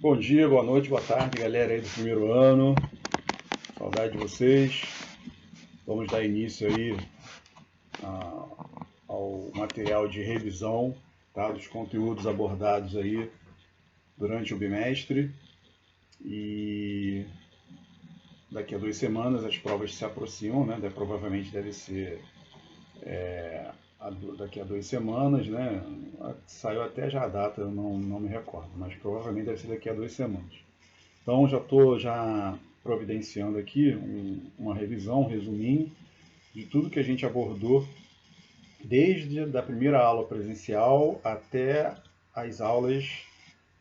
Bom dia, boa noite, boa tarde, galera aí do primeiro ano. Saudade de vocês. Vamos dar início aí ao material de revisão, tá, dos conteúdos abordados aí durante o bimestre. E daqui a 2 semanas as provas se aproximam, né? Provavelmente deve ser daqui a 2 semanas, né? Saiu até já a data, eu não me recordo, mas provavelmente deve ser daqui a 2 semanas. Então já estou providenciando aqui uma revisão, um resuminho de tudo que a gente abordou desde a primeira aula presencial até as aulas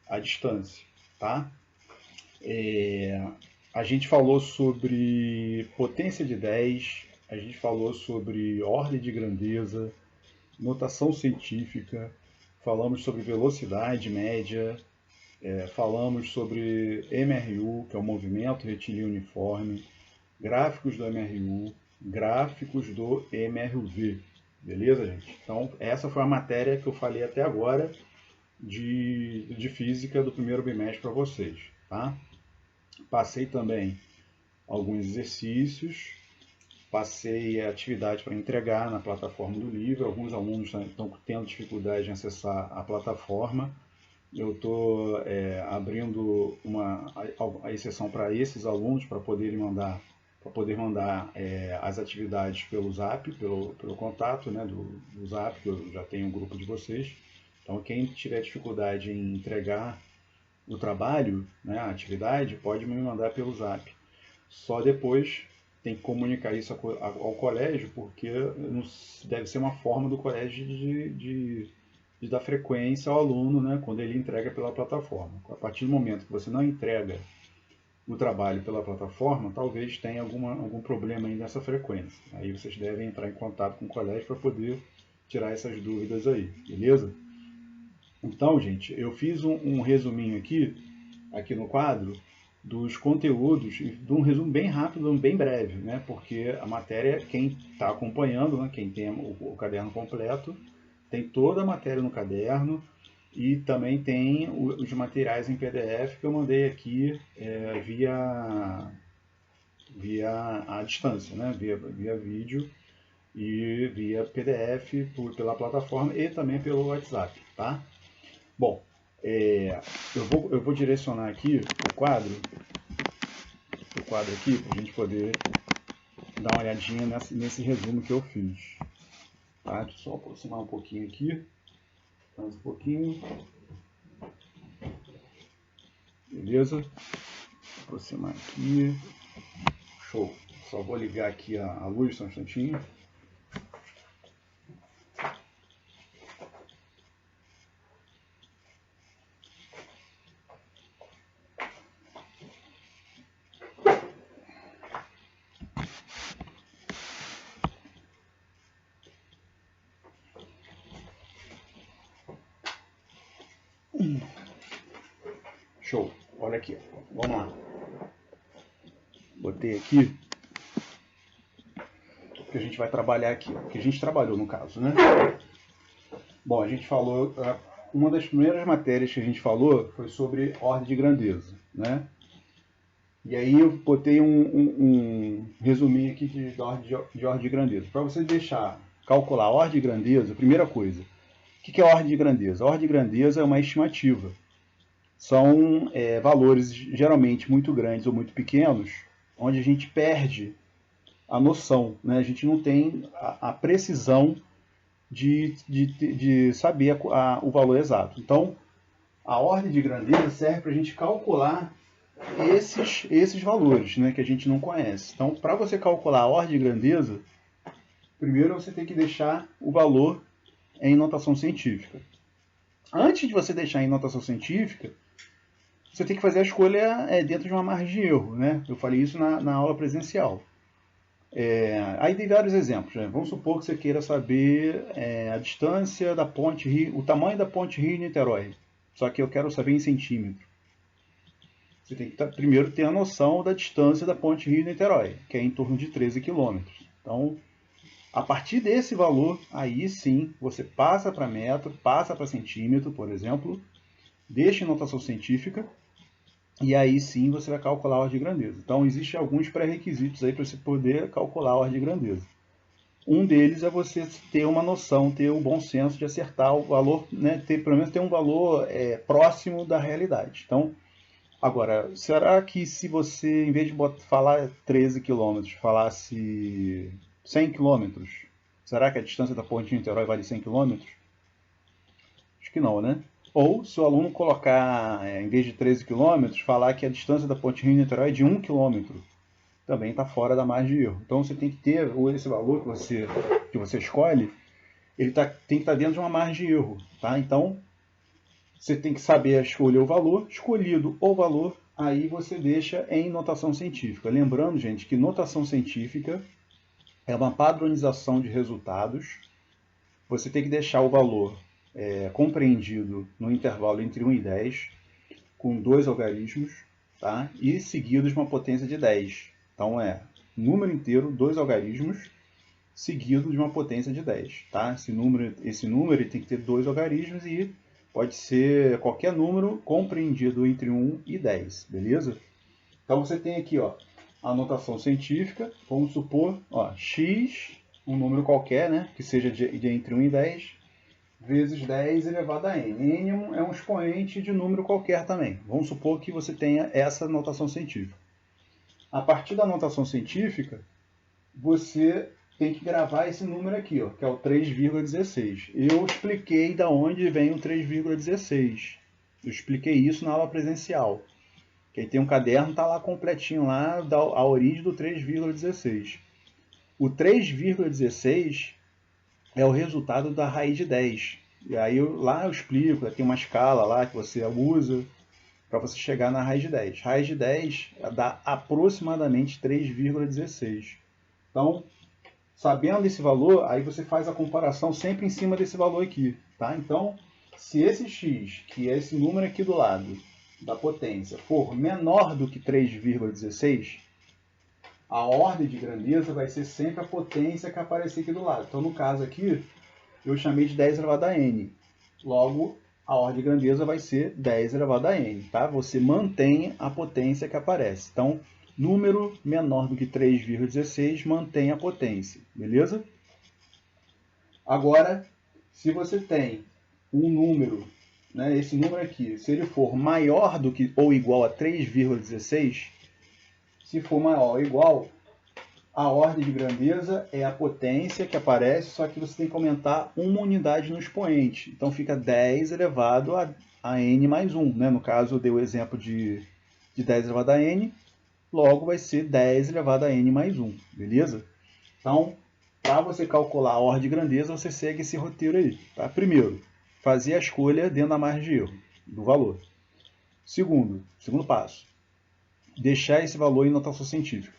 à distância, tá? A gente falou sobre potência de 10, a gente falou sobre ordem de grandeza, notação científica, falamos sobre velocidade média, falamos sobre MRU, que é o movimento retilíneo uniforme, gráficos do MRU, gráficos do MRUV. Beleza, gente? Então, essa foi a matéria que eu falei até agora de física do primeiro bimestre para vocês, tá? Passei também alguns exercícios, passei a atividade para entregar na plataforma do livro. Alguns alunos estão tendo dificuldade em acessar a plataforma. Eu estou abrindo a exceção para esses alunos para poder mandar as atividades pelo Zap, pelo contato, né, do Zap, que eu já tenho um grupo de vocês. Então, quem tiver dificuldade em entregar o trabalho, né, a atividade, pode me mandar pelo Zap. Só depois tem que comunicar isso ao colégio, porque deve ser uma forma do colégio de dar frequência ao aluno, né, quando ele entrega pela plataforma. A partir do momento que você não entrega o trabalho pela plataforma, talvez tenha algum problema aí nessa frequência. Aí vocês devem entrar em contato com o colégio para poder tirar essas dúvidas aí, beleza? Então, gente, eu fiz um resuminho aqui no quadro, dos conteúdos, de um resumo bem rápido, bem breve, né? Porque a matéria, quem está acompanhando, né, quem tem o caderno completo, tem toda a matéria no caderno e também tem os materiais em PDF que eu mandei aqui via a distância, né? Via vídeo e via PDF pela plataforma e também pelo WhatsApp, tá? Bom, eu vou direcionar aqui o quadro aqui para a gente poder dar uma olhadinha nesse resumo que eu fiz. Tá? Deixa eu só aproximar um pouquinho aqui. Mais um pouquinho. Beleza? Aproximar aqui. Show. Só vou ligar aqui a luz só um instantinho. Show. Olha aqui. Vamos lá. Botei aqui. Que a gente vai trabalhar aqui. Que a gente trabalhou no caso, né? Bom, a gente falou... Uma das primeiras matérias que a gente falou foi sobre ordem de grandeza, né? E aí eu botei um resuminho aqui de ordem de grandeza. Para você calcular a ordem de grandeza, primeira coisa, o que é a ordem de grandeza? A ordem de grandeza é uma estimativa. São valores geralmente muito grandes ou muito pequenos, onde a gente perde a noção, né? A gente não tem a precisão de saber o valor exato. Então, a ordem de grandeza serve para a gente calcular esses valores, né, que a gente não conhece. Então, para você calcular a ordem de grandeza, primeiro você tem que deixar o valor em notação científica. Antes de você deixar em notação científica, você tem que fazer a escolha dentro de uma margem de erro, né? Eu falei isso na aula presencial. Aí dei vários exemplos, né? Vamos supor que você queira saber a distância da ponte Rio, o tamanho da ponte Rio-Niterói. Só que eu quero saber em centímetro. Você tem que primeiro ter a noção da distância da ponte Rio-Niterói, que é em torno de 13 km. Então, a partir desse valor, aí sim, você passa para metro, passa para centímetro, por exemplo, deixa em notação científica, e aí sim você vai calcular a ordem de grandeza. Então, existem alguns pré-requisitos aí para você poder calcular a ordem de grandeza. Um deles é você ter uma noção, ter o bom senso de acertar o valor, né, pelo menos ter um valor próximo da realidade. Então, agora, será que se você, em vez de falar 13 quilômetros, falasse 100 quilômetros, será que a distância da ponte de Niterói vale 100 quilômetros? Acho que não, né? Ou se o aluno colocar, em vez de 13 quilômetros, falar que a distância da ponte Rio-Niterói é de 1 quilômetro, também está fora da margem de erro. Então você tem que ter esse valor que você escolhe, ele tem que estar dentro de uma margem de erro. Tá? Então você tem que saber escolher o valor, escolhido o valor, aí você deixa em notação científica. Lembrando, gente, que notação científica é uma padronização de resultados. Você tem que deixar o valor compreendido no intervalo entre 1 e 10, com 2 algarismos, tá? E seguidos de uma potência de 10. Então é número inteiro, 2 algarismos, seguido de uma potência de 10. Tá? Esse número tem que ter 2 algarismos e pode ser qualquer número compreendido entre 1 e 10, beleza? Então você tem aqui, ó, a notação científica, vamos supor, ó, x, um número qualquer, né, que seja de entre 1 e 10, vezes 10 elevado a n. N é um expoente de número qualquer também. Vamos supor que você tenha essa notação científica. A partir da notação científica, você tem que gravar esse número aqui, ó, que é o 3,16. Eu expliquei de onde vem o 3,16. Eu expliquei isso na aula presencial. Quem tem um caderno está lá completinho lá, a origem do 3,16. O 3,16 é o resultado da raiz de 10. E aí lá eu explico, tem uma escala lá que você usa para você chegar na raiz de 10. Raiz de 10 dá aproximadamente 3,16. Então, sabendo esse valor, aí você faz a comparação sempre em cima desse valor aqui. Tá? Então, se esse x, que é esse número aqui do lado da potência, for menor do que 3,16, a ordem de grandeza vai ser sempre a potência que aparecer aqui do lado. Então, no caso aqui, eu chamei de 10 elevado a n. Logo, a ordem de grandeza vai ser 10 elevado a n. Tá? Você mantém a potência que aparece. Então, número menor do que 3,16 mantém a potência. Beleza? Agora, se você tem um número, né, esse número aqui, se ele for maior do que ou igual a 3,16, se for maior ou igual, a ordem de grandeza é a potência que aparece, só que você tem que aumentar uma unidade no expoente. Então fica 10 elevado a n mais 1. Né? No caso, eu dei o exemplo de 10 elevado a n, logo vai ser 10 elevado a n mais 1. Beleza? Então, para você calcular a ordem de grandeza, você segue esse roteiro aí. Tá? Primeiro, fazer a escolha dentro da margem de erro do valor. Segundo passo, deixar esse valor em notação científica.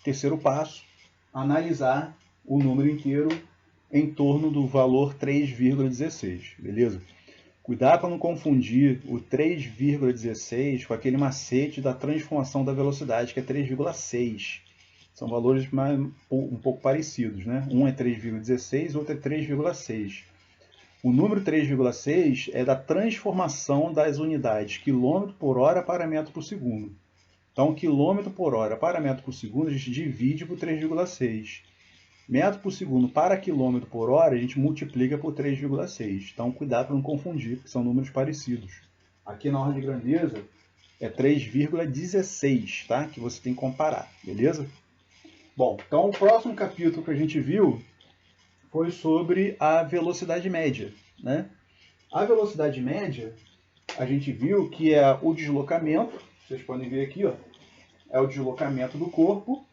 Terceiro passo, analisar o número inteiro em torno do valor 3,16, beleza? Cuidado para não confundir o 3,16 com aquele macete da transformação da velocidade, que é 3,6. São valores um pouco parecidos, né? Um é 3,16, outro é 3,6. O número 3,6 é da transformação das unidades quilômetro por hora para metro por segundo. Então, quilômetro por hora para metro por segundo, a gente divide por 3,6. Metro por segundo para quilômetro por hora, a gente multiplica por 3,6. Então, cuidado para não confundir, porque são números parecidos. Aqui na ordem de grandeza é 3,16, tá? Que você tem que comparar, beleza? Bom, então o próximo capítulo que a gente viu foi sobre a velocidade média, né? A velocidade média, a gente viu que é o deslocamento, vocês podem ver aqui, ó, é o deslocamento do corpo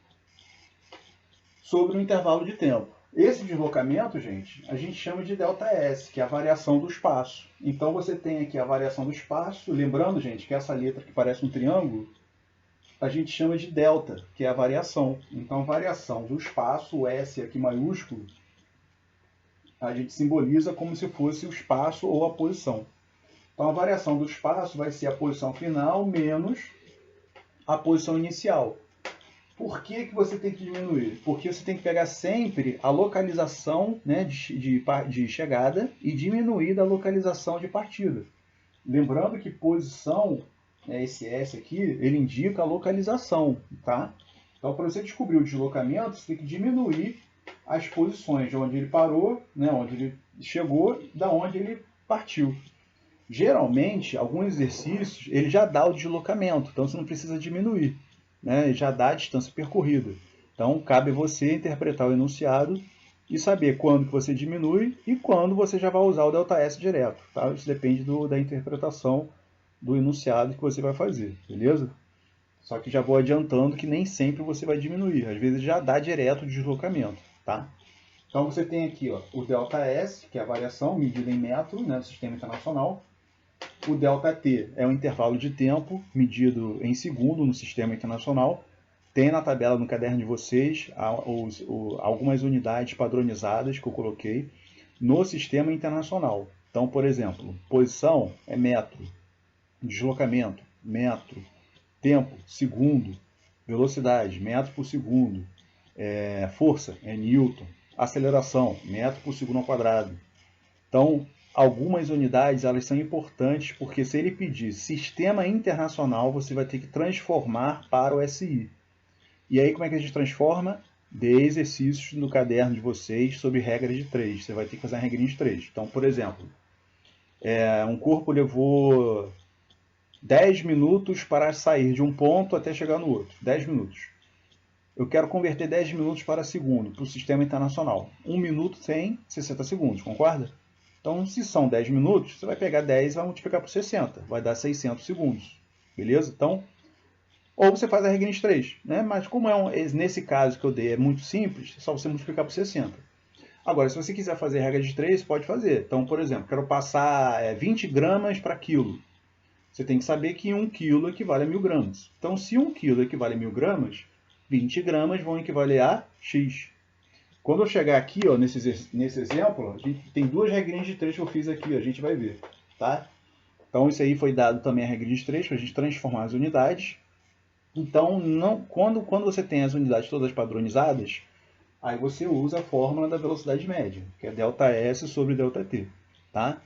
sobre um intervalo de tempo. Esse deslocamento, gente, a gente chama de ΔS, que é a variação do espaço. Então você tem aqui a variação do espaço, lembrando, gente, que essa letra que parece um triângulo, a gente chama de delta, que é a variação. Então a variação do espaço, o S aqui maiúsculo, a gente simboliza como se fosse o espaço ou a posição. Então a variação do espaço vai ser a posição final menos a posição inicial. Por que você tem que diminuir? Porque você tem que pegar sempre a localização, né, de chegada e diminuir da localização de partida. Lembrando que posição né, esse S aqui, ele indica a localização, tá? Então, para você descobrir o deslocamento, você tem que diminuir as posições de onde ele parou, né, onde ele chegou, da onde ele partiu. Geralmente, alguns exercícios, ele já dá o deslocamento, então você não precisa diminuir, né? Ele já dá a distância percorrida. Então, cabe você interpretar o enunciado e saber quando que você diminui e quando você já vai usar o ΔS direto, tá? Isso depende da interpretação do enunciado que você vai fazer, beleza? Só que já vou adiantando que nem sempre você vai diminuir, às vezes já dá direto o deslocamento, tá? Então você tem aqui, ó, o ΔS, que é a variação medida em metro, né, do sistema internacional. O ΔT é o intervalo de tempo medido em segundo no sistema internacional. Tem na tabela no caderno de vocês algumas unidades padronizadas que eu coloquei no sistema internacional. Então, por exemplo, posição é metro, deslocamento, metro, tempo, segundo, velocidade, metro por segundo, força é Newton, aceleração, metro por segundo ao quadrado. Então, algumas unidades elas são importantes porque se ele pedir sistema internacional, você vai ter que transformar para o SI. E aí como é que a gente transforma? Dê exercícios no caderno de vocês sobre regras de 3. Você vai ter que fazer a regrinha de 3. Então, por exemplo, um corpo levou 10 minutos para sair de um ponto até chegar no outro. 10 minutos. Eu quero converter 10 minutos para segundo, para o sistema internacional. 1 minuto tem 60 segundos, concorda? Então, se são 10 minutos, você vai pegar 10 e vai multiplicar por 60. Vai dar 600 segundos. Beleza? Então, ou você faz a regra de 3. Né? Mas como nesse caso que eu dei é muito simples, é só você multiplicar por 60. Agora, se você quiser fazer a regra de 3, você pode fazer. Então, por exemplo, quero passar 20 gramas para quilo. Você tem que saber que 1 quilo equivale a 1000 gramas. Então, se 1 quilo equivale a 1000 gramas, 20 gramas vão equivaler a X. Quando eu chegar aqui, ó, nesse exemplo, a gente tem duas regrinhas de 3 que eu fiz aqui, ó, a gente vai ver. Tá? Então, isso aí foi dado também a regrinha de 3 para a gente transformar as unidades. Então, quando você tem as unidades todas padronizadas, aí você usa a fórmula da velocidade média, que é ΔS sobre ΔT. Tá?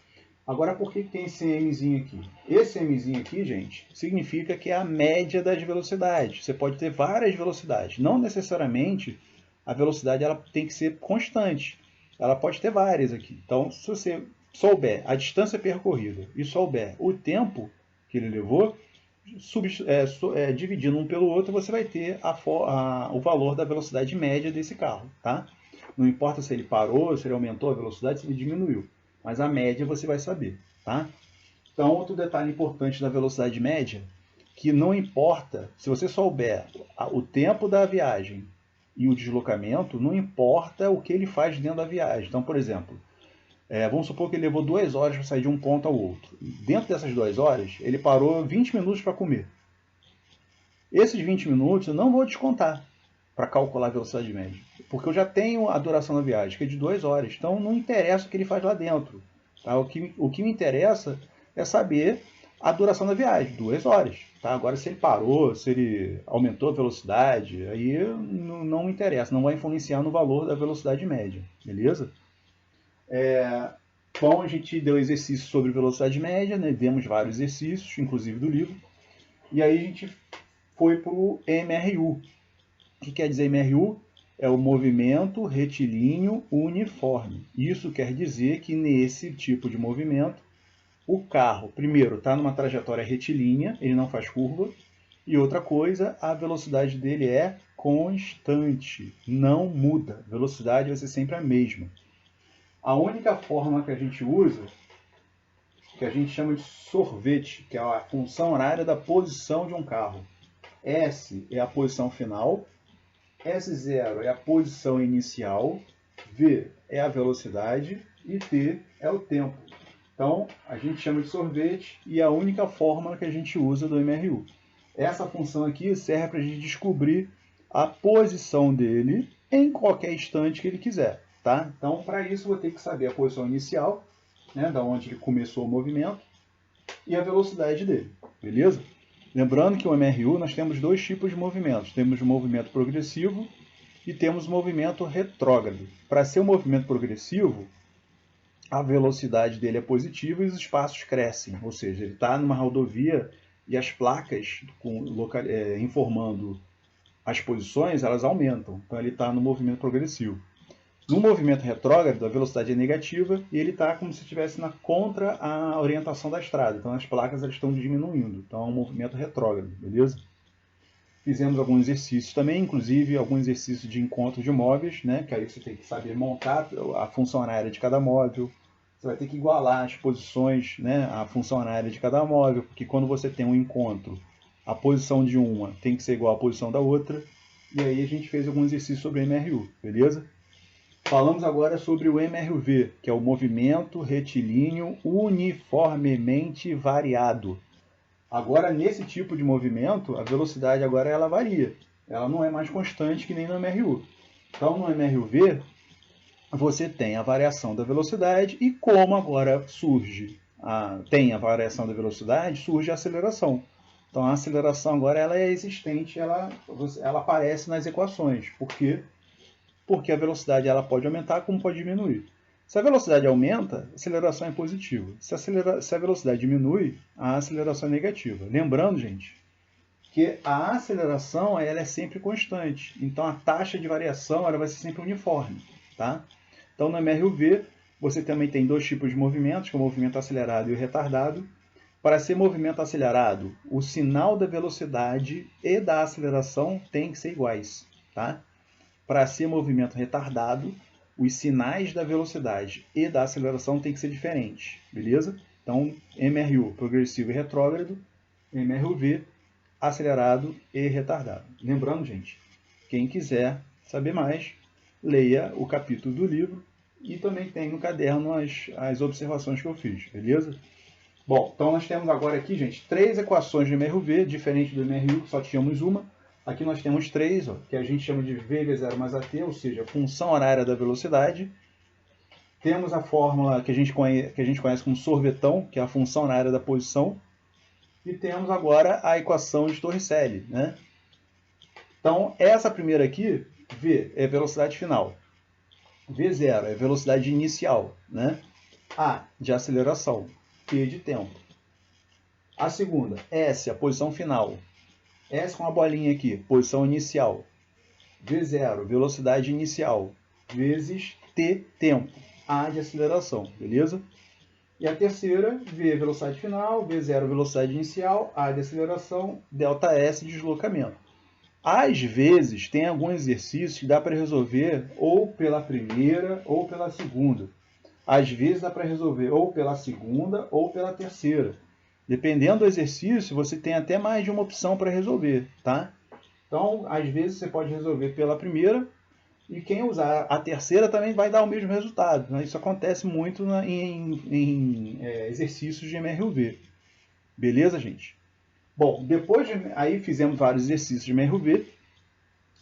Agora, por que tem esse Mzinho aqui? Esse Mzinho aqui, gente, significa que é a média das velocidades. Você pode ter várias velocidades. Não necessariamente a velocidade ela tem que ser constante. Ela pode ter várias aqui. Então, se você souber a distância percorrida e souber o tempo que ele levou, dividindo um pelo outro, você vai ter o valor da velocidade média desse carro. Tá? Não importa se ele parou, se ele aumentou a velocidade, se ele diminuiu. Mas a média você vai saber, tá? Então, outro detalhe importante da velocidade média, que não importa, se você souber o tempo da viagem e o deslocamento, não importa o que ele faz dentro da viagem. Então, por exemplo, vamos supor que ele levou 2 horas para sair de um ponto ao outro. Dentro dessas 2 horas, ele parou 20 minutos para comer. Esses 20 minutos eu não vou descontar para calcular a velocidade média, porque eu já tenho a duração da viagem, que é de 2 horas, então não interessa o que ele faz lá dentro. Tá? O que me interessa é saber a duração da viagem, 2 horas. Tá? Agora, se ele parou, se ele aumentou a velocidade, aí não me interessa, não vai influenciar no valor da velocidade média, beleza? Bom, a gente deu exercício sobre velocidade média, né? Demos vários exercícios, inclusive do livro, e aí a gente foi para o MRU. O que quer dizer MRU? É o movimento retilíneo uniforme. Isso quer dizer que nesse tipo de movimento, o carro, primeiro, está numa trajetória retilínea, ele não faz curva, e outra coisa, a velocidade dele é constante, não muda. A velocidade vai ser sempre a mesma. A única fórmula que a gente usa, que a gente chama de sorvete, que é a função horária da posição de um carro. S é a posição final, S0 é a posição inicial, V é a velocidade e T é o tempo. Então, a gente chama de sorvete e é a única fórmula que a gente usa do MRU. Essa função aqui serve para a gente descobrir a posição dele em qualquer instante que ele quiser. Tá? Então, para isso, eu vou ter que saber a posição inicial, né, da onde ele começou o movimento, e a velocidade dele. Beleza? Lembrando que o MRU nós temos 2 tipos de movimentos. Temos o movimento progressivo e temos o movimento retrógrado. Para ser um movimento progressivo, a velocidade dele é positiva e os espaços crescem. Ou seja, ele está numa rodovia e as placas informando as posições, elas aumentam. Então ele está no movimento progressivo. No movimento retrógrado, a velocidade é negativa e ele está como se estivesse contra a orientação da estrada. Então as placas elas estão diminuindo. Então é um movimento retrógrado, beleza? Fizemos alguns exercícios também, inclusive alguns exercícios de encontro de móveis, né? Que aí você tem que saber montar a função horária de cada móvel. Você vai ter que igualar as posições, né? A função horária de cada móvel, porque quando você tem um encontro, a posição de uma tem que ser igual à posição da outra. E aí a gente fez alguns exercícios sobre MRU, beleza? Falamos agora sobre o MRUV, que é o movimento retilíneo uniformemente variado. Agora, nesse tipo de movimento, a velocidade agora ela varia. Ela não é mais constante que nem no MRU. Então, no MRUV, você tem a variação da velocidade e como agora tem a variação da velocidade, surge a aceleração. Então, a aceleração agora ela é existente, ela aparece nas equações. Por quê? Porque a velocidade ela pode aumentar como pode diminuir. Se a velocidade aumenta, a aceleração é positiva. Se a velocidade diminui, a aceleração é negativa. Lembrando, gente, que a aceleração ela é sempre constante. Então, a taxa de variação ela vai ser sempre uniforme. Tá? Então, no MRUV, você também tem dois tipos de movimentos, que é o movimento acelerado e o retardado. Para ser movimento acelerado, o sinal da velocidade e da aceleração têm que ser iguais. Tá? Para ser movimento retardado, os sinais da velocidade e da aceleração têm que ser diferentes, beleza? Então, MRU, progressivo e retrógrado, MRUV, acelerado e retardado. Lembrando, gente, quem quiser saber mais, leia o capítulo do livro e também tem no caderno as observações que eu fiz, beleza? Bom, então nós temos agora aqui, gente, 3 equações de MRUV, diferente do MRU, que só tínhamos uma. Aqui nós temos 3, que a gente chama de V vezes 0 mais AT, ou seja, função horária da velocidade. Temos a fórmula que a gente conhece como sorvetão, que é a função horária da posição. E temos agora a equação de Torricelli, né? Então, essa primeira aqui, V, é velocidade final. V0 é velocidade inicial, né? A, de aceleração. T, de tempo. A segunda, S, a posição final. S com a bolinha aqui, posição inicial. V0, velocidade inicial, vezes T, tempo. A de aceleração, beleza? E a terceira, V, velocidade final, V0, velocidade inicial, A de aceleração, ΔS, deslocamento. Às vezes, tem alguns exercícios que dá para resolver ou pela primeira ou pela segunda. Às vezes dá para resolver ou pela segunda ou pela terceira. Dependendo do exercício, você tem até mais de uma opção para resolver, tá? Então, às vezes você pode resolver pela primeira e quem usar a terceira também vai dar o mesmo resultado, né? Isso acontece muito em exercícios de MRUV. Beleza, gente? Bom, aí fizemos vários exercícios de MRUV.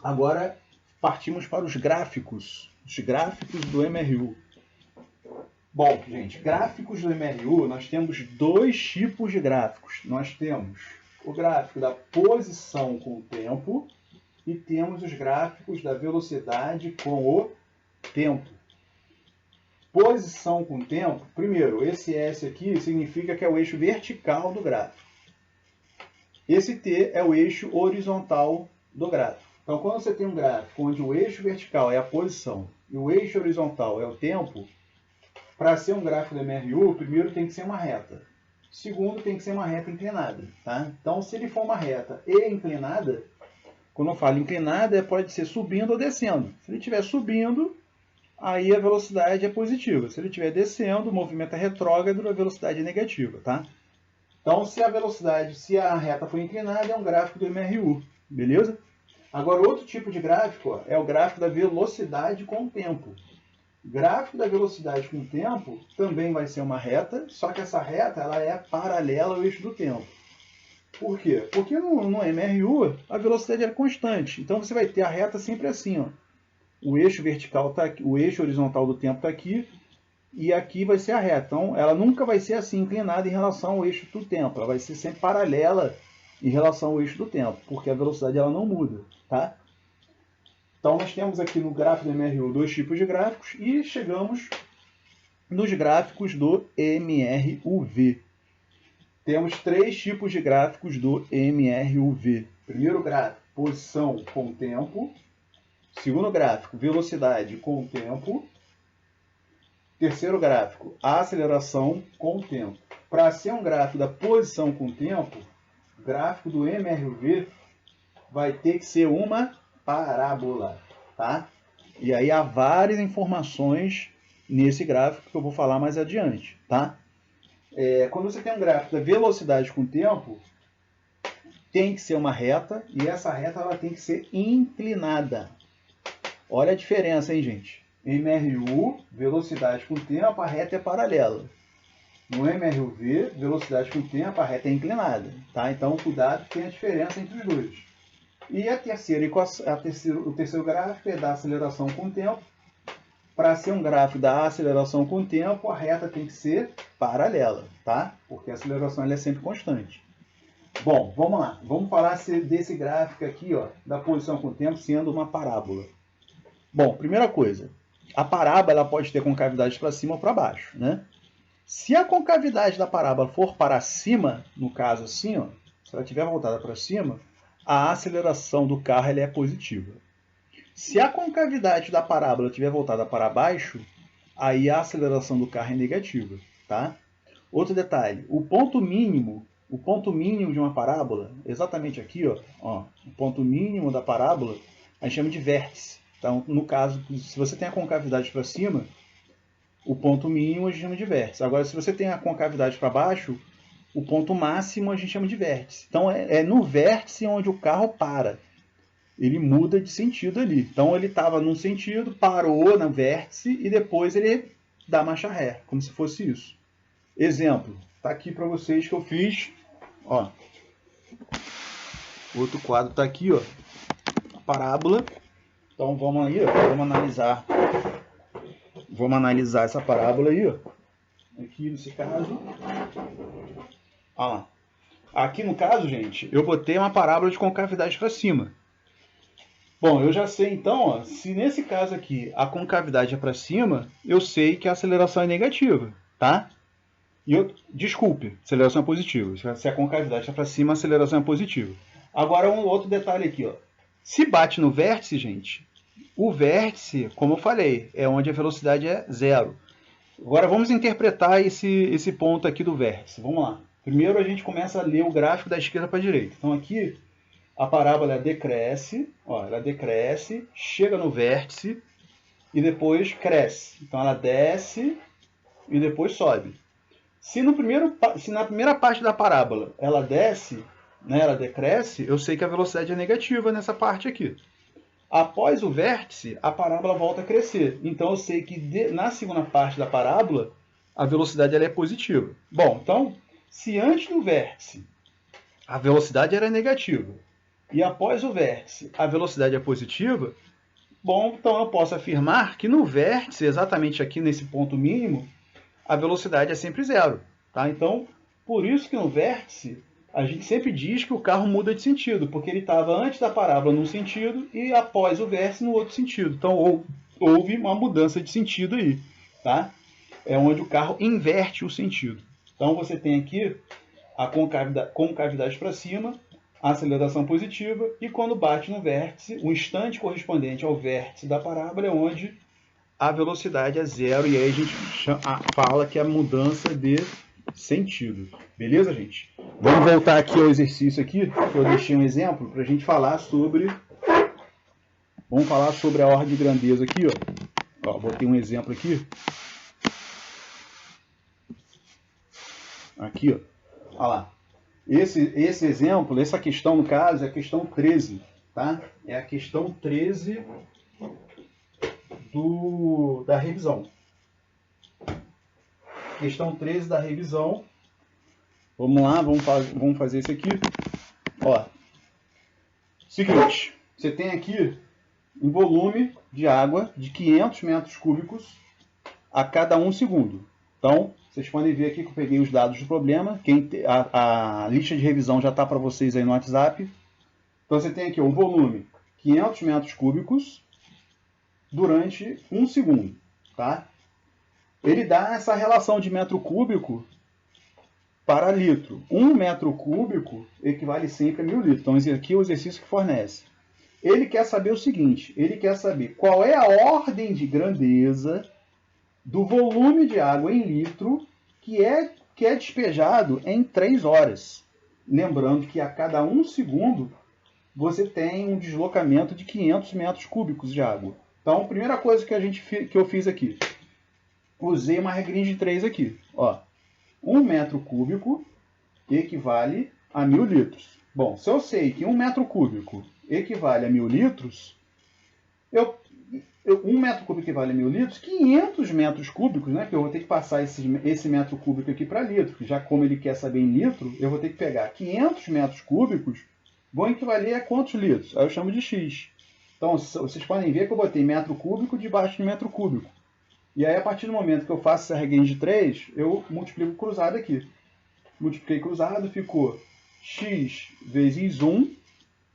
Agora partimos para os gráficos do MRU. Bom, gente, gráficos do MRU, nós temos dois tipos de gráficos. Nós temos o gráfico da posição com o tempo e temos os gráficos da velocidade com o tempo. Posição com o tempo, primeiro, esse S aqui significa que é o eixo vertical do gráfico. Esse T é o eixo horizontal do gráfico. Então, quando você tem um gráfico onde o eixo vertical é a posição e o eixo horizontal é o tempo, para ser um gráfico do MRU, primeiro tem que ser uma reta. Segundo, tem que ser uma reta inclinada. Tá? Então, se ele for uma reta e inclinada, quando eu falo inclinada, pode ser subindo ou descendo. Se ele estiver subindo, aí a velocidade é positiva. Se ele estiver descendo, o movimento é retrógrado, a velocidade é negativa. Tá? Então, se a reta for inclinada, é um gráfico do MRU. Beleza? Agora, outro tipo de gráfico é o gráfico da velocidade com o tempo. Gráfico da velocidade com o tempo também vai ser uma reta, só que essa reta ela é paralela ao eixo do tempo. Por quê? Porque no MRU a velocidade é constante. Então você vai ter a reta sempre assim. Ó. O eixo vertical tá aqui, o eixo horizontal do tempo está aqui, e aqui vai ser a reta. Então ela nunca vai ser assim inclinada em relação ao eixo do tempo. Ela vai ser sempre paralela em relação ao eixo do tempo, porque a velocidade ela não muda. Tá? Então, nós temos aqui no gráfico do MRU dois tipos de gráficos e chegamos nos gráficos do MRUV. temos 3 tipos de gráficos do MRUV. Primeiro gráfico, posição com tempo. Segundo gráfico, velocidade com tempo. Terceiro gráfico, aceleração com tempo. Para ser um gráfico da posição com tempo, o gráfico do MRUV vai ter que ser uma parábola, tá? E aí há várias informações nesse gráfico que eu vou falar mais adiante, tá? Quando você tem um gráfico da velocidade com tempo, tem que ser uma reta, e essa reta ela tem que ser inclinada. Olha a diferença, hein, gente? MRU, velocidade com tempo, a reta é paralela. No MRUV, velocidade com tempo, a reta é inclinada, tá? Então, cuidado, tem a diferença entre os dois. E o terceiro gráfico é da aceleração com tempo. Para ser um gráfico da aceleração com tempo, a reta tem que ser paralela, tá? Porque a aceleração ela é sempre constante. Bom, vamos lá. Vamos falar desse gráfico aqui, ó, da posição com tempo sendo uma parábola. Bom, primeira coisa, a parábola ela pode ter concavidade para cima ou para baixo, né? Se a concavidade da parábola for para cima, no caso assim, ó, se ela estiver voltada para cima, a aceleração do carro ela é positiva. Se a concavidade da parábola estiver voltada para baixo, aí a aceleração do carro é negativa, tá? Outro detalhe, o ponto mínimo de uma parábola, exatamente aqui, ó, o ponto mínimo da parábola, a gente chama de vértice. Então, no caso, se você tem a concavidade para cima, o ponto mínimo a gente chama de vértice. Agora, se você tem a concavidade para baixo, o ponto máximo a gente chama de vértice. Então, é no vértice onde o carro para. Ele muda de sentido ali. Então ele estava num sentido, parou no vértice e depois ele dá marcha ré, como se fosse isso. Exemplo, tá aqui para vocês que eu fiz, ó. Outro quadro tá aqui, ó. A parábola. Então vamos aí, ó, vamos analisar essa parábola aí, ó. Aqui nesse caso. Ó lá. Aqui no caso, gente, eu botei uma parábola de concavidade para cima. Bom, eu já sei então, ó, se nesse caso aqui a concavidade é para cima, eu sei que a aceleração é negativa, tá? Desculpe, aceleração é positiva. Se a concavidade está para cima, a aceleração é positiva. Agora um outro detalhe aqui, ó. Se bate no vértice, gente, o vértice, como eu falei, é onde a velocidade é zero. Agora vamos interpretar esse ponto aqui do vértice. Vamos lá. Primeiro a gente começa a ler o gráfico da esquerda para a direita. Então aqui a parábola decresce, ó, ela decresce, chega no vértice e depois cresce. Então ela desce e depois sobe. Se na primeira parte da parábola ela desce, né, ela decresce, eu sei que a velocidade é negativa nessa parte aqui. Após o vértice, a parábola volta a crescer. Então eu sei que na segunda parte da parábola a velocidade ela é positiva. Bom, então, se antes do vértice a velocidade era negativa e após o vértice a velocidade é positiva, bom, então eu posso afirmar que no vértice, exatamente aqui nesse ponto mínimo, a velocidade é sempre zero. Tá? Então, por isso que no vértice a gente sempre diz que o carro muda de sentido, porque ele estava antes da parábola num sentido e após o vértice no outro sentido. Então houve uma mudança de sentido aí. Tá? É onde o carro inverte o sentido. Então você tem aqui a concavidade para cima, a aceleração positiva, e quando bate no vértice, o instante correspondente ao vértice da parábola é onde a velocidade é zero, e aí a gente fala que é a mudança de sentido. Beleza, gente? Vamos voltar aqui ao exercício aqui, que eu deixei um exemplo para a gente falar sobre... Vamos falar sobre a ordem de grandeza aqui, ó. Botei um exemplo aqui. Aqui, ó. Olha lá. Esse exemplo, essa questão, no caso, é a questão 13, tá? É a questão 13 da revisão. Questão 13 da revisão. Vamos lá, vamos fazer isso aqui. Ó, seguinte, você tem aqui um volume de água de 500 metros cúbicos a cada 1 segundo. Então, vocês podem ver aqui que eu peguei os dados do problema. A lista de revisão já está para vocês aí no WhatsApp. Então, você tem aqui um volume 500 metros cúbicos durante 1 segundo. Tá? Ele dá essa relação de metro cúbico para litro. 1 metro cúbico equivale sempre a 1000 litros. Então, esse aqui é o exercício que fornece. Ele quer saber o seguinte, ele quer saber qual é a ordem de grandeza do volume de água em litro que é despejado em 3 horas. Lembrando que a cada 1 segundo você tem um deslocamento de 500 metros cúbicos de água. Então, a primeira coisa que eu fiz aqui, usei uma regrinha de 3 aqui. Ó, 1 metro cúbico equivale a 1000 litros. Bom, se eu sei que 1 metro cúbico equivale a 1000 litros, 1 metro cúbico equivale a 1000 litros, 500 metros cúbicos, né, que eu vou ter que passar esse metro cúbico aqui para litro, já como ele quer saber em litro, eu vou ter que pegar 500 metros cúbicos, vão equivaler a quantos litros? Aí eu chamo de X. Então, vocês podem ver que eu botei metro cúbico debaixo de metro cúbico. E aí, a partir do momento que eu faço essa regrinha de 3, eu multiplico cruzado aqui. Multipliquei cruzado, ficou X vezes 1,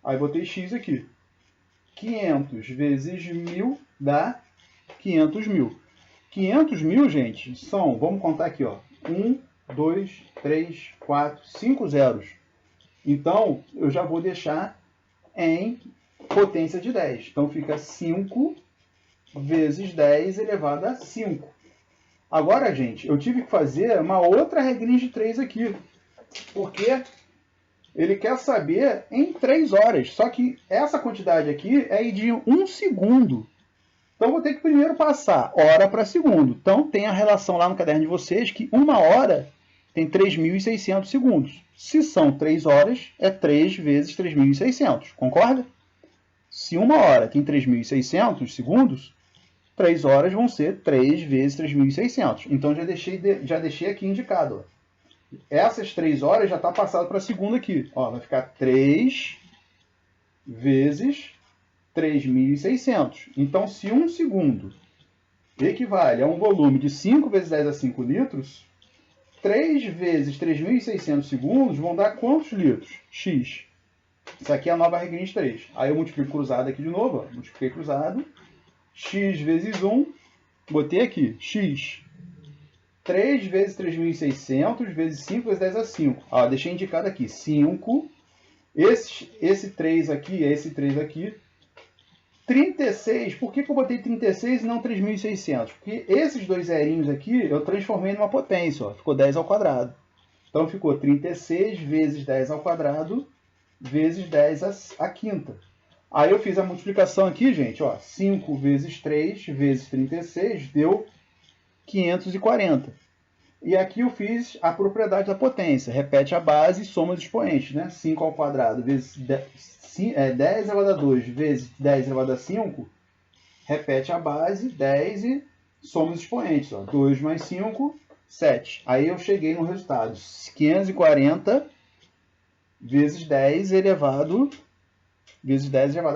aí botei X aqui. 500 vezes 1000 dá 500 mil. 500 mil, gente, são, vamos contar aqui, ó, 1, 2, 3, 4, 5 zeros. Então, eu já vou deixar em potência de 10. Então, fica 5 vezes 10 elevado a 5. Agora, gente, eu tive que fazer uma outra regrinha de 3 aqui. Porque ele quer saber em 3 horas. Só que essa quantidade aqui é de 1 segundo. Então, eu vou ter que primeiro passar hora para segundo. Então, tem a relação lá no caderno de vocês que 1 hora tem 3.600 segundos. Se são 3 horas, é 3 vezes 3.600. Concorda? Se 1 hora tem 3.600 segundos, 3 horas vão ser 3 vezes 3.600. Então, já deixei aqui indicado. Ó. Essas 3 horas já está passado para a segunda aqui. Ó, vai ficar 3 vezes 3.600. Então, se 1 segundo equivale a um volume de 5 vezes 10 a 5 litros, 3 vezes 3.600 segundos vão dar quantos litros? X. Isso aqui é a nova regrinha de 3. Aí eu multiplico cruzado aqui de novo. Ó. Multipliquei cruzado. X vezes 1. Botei aqui. X. 3 vezes 3.600 vezes 5 vezes 10 a 5. Ó, deixei indicado aqui. 5. Esse 3 aqui, esse 3 aqui. 36. Por que eu botei 36 e não 3.600? Porque esses dois zerinhos aqui eu transformei numa potência. Ó. Ficou 10 ao quadrado. Então ficou 36 vezes 10 ao quadrado vezes 10 à quinta. Aí eu fiz a multiplicação aqui, gente. Ó, 5 vezes 3 vezes 36 deu 540. E aqui eu fiz a propriedade da potência. Repete a base e soma os expoentes. Né? 5 ao quadrado vezes 10 elevado a 2 vezes 10 elevado a 5. Repete a base, 10 e soma os expoentes. Ó. 2 mais 5, 7. Aí eu cheguei no resultado. 540 vezes 10 elevado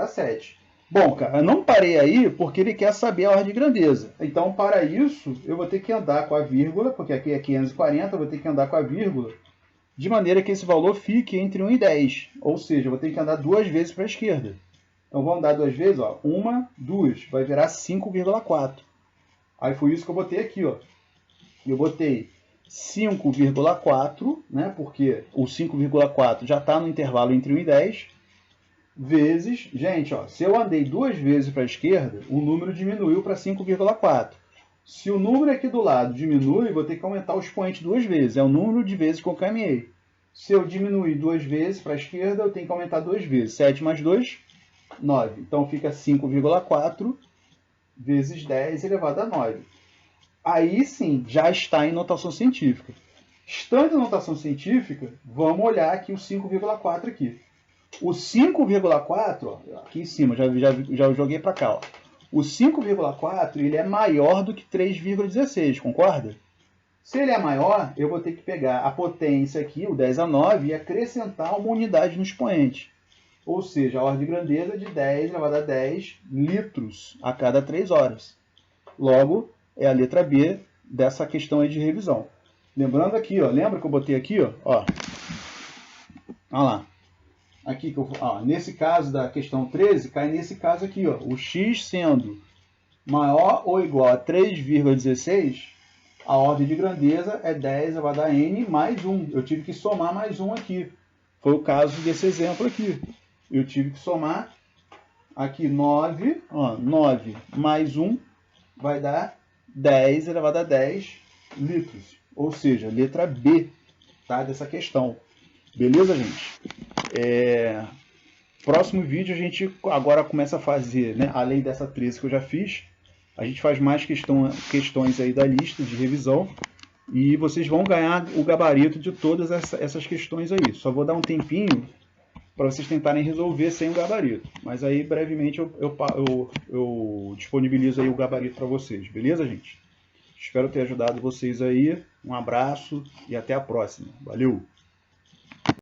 a 7. Bom, cara, eu não parei aí porque ele quer saber a ordem de grandeza. Então, para isso, eu vou ter que andar com a vírgula, porque aqui é 540, eu vou ter que andar com a vírgula, de maneira que esse valor fique entre 1 e 10. Ou seja, eu vou ter que andar 2 vezes para a esquerda. Então, vou andar 2 vezes, ó, 1, 2, vai virar 5,4. Aí foi isso que eu botei aqui, ó. Eu botei 5,4, né, porque o 5,4 já está no intervalo entre 1 e 10, vezes, gente, ó, se eu andei 2 vezes para a esquerda, o número diminuiu para 5,4. Se o número aqui do lado diminui, vou ter que aumentar o expoente 2 vezes, é o número de vezes que eu caminhei. Se eu diminuir 2 vezes para a esquerda, eu tenho que aumentar 2 vezes. 7 mais 2, 9. Então fica 5,4 vezes 10 elevado a 9. Aí sim, já está em notação científica. Estando em notação científica, vamos olhar aqui o 5,4 aqui. O 5,4, aqui em cima, já joguei para cá. Ó. O 5,4 ele é maior do que 3,16, concorda? Se ele é maior, eu vou ter que pegar a potência aqui, o 10 a 9, e acrescentar uma unidade no expoente. Ou seja, a ordem de grandeza de 10 elevado a 10 litros a cada 3 horas. Logo, é a letra B dessa questão aí de revisão. Lembrando aqui, ó, lembra que eu botei aqui, ó? Olha lá. Aqui, nesse caso da questão 13, cai nesse caso aqui, ó, o x sendo maior ou igual a 3,16, A ordem de grandeza é 10 elevado a n mais 1. Eu tive que somar mais 1 aqui. Foi o caso desse exemplo aqui. Eu tive que somar aqui 9, ó, 9 mais 1 vai dar 10 elevado a 10 litros. Ou seja, letra B, tá, dessa questão. Beleza, gente? Próximo vídeo a gente agora começa a fazer, né, além dessa 13 que eu já fiz, a gente faz mais questões aí da lista de revisão e vocês vão ganhar o gabarito de todas essas questões aí. Só vou dar um tempinho para vocês tentarem resolver sem o gabarito. Mas aí brevemente eu disponibilizo aí o gabarito para vocês. Beleza, gente? Espero ter ajudado vocês aí. Um abraço e até a próxima. Valeu!